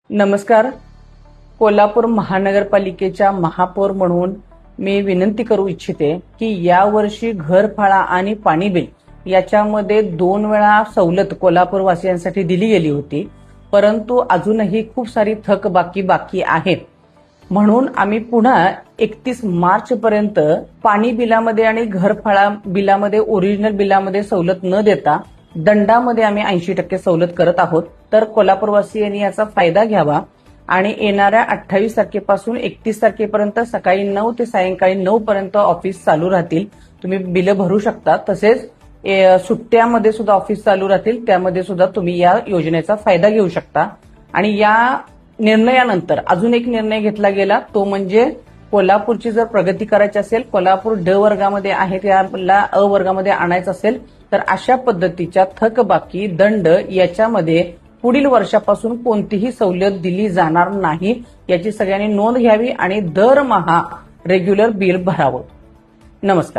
नमस्कार. कोल्हापूर महानगरपालिकेच्या महापौर म्हणून मी विनंती करू इच्छिते की यावर्षी घरफाळा आणि पाणी बिल याच्यामध्ये 2 वेळा सवलत कोल्हापूर वासियांसाठी दिली गेली होती, परंतु अजूनही खूप सारी बाकी आहे. म्हणून आम्ही पुन्हा 31 मार्च पर्यंत पाणी बिलामध्ये आणि घरफाळा बिलामध्ये ओरिजिनल बिलामध्ये सवलत न देता दंडामध्ये आम्ही 80% सवलत करत आहोत. तर कोल्हापूरवासियांनी याचा फायदा घ्यावा आणि येणाऱ्या 28 तारखेपासून 31 तारखेपर्यंत सकाळी 9 ते सायंकाळी 9 पर्यंत ऑफिस चालू राहतील. तुम्ही बिलं भरू शकता. तसेच सुट्ट्यामध्ये सुद्धा ऑफिस चालू राहतील, त्यामध्ये सुद्धा तुम्ही या योजनेचा फायदा घेऊ शकता. आणि या निर्णयानंतर अजून एक निर्णय घेतला गेला, तो म्हणजे कोल्हापूरची जर प्रगती करायची असेल, कोल्हापूर ड वर्गामध्ये आहे त्याला अ वर्गामध्ये आणायचं असेल, तर अशा पद्धतीच्या थकबाकी दंड याच्यामध्ये पुढील वर्षापासून कोणतीही सवलत दिली जाणार नाही. याची सगळ्यांनी नोंद घ्यावी आणि दरमहा रेग्युलर बिल भरावं. नमस्कार.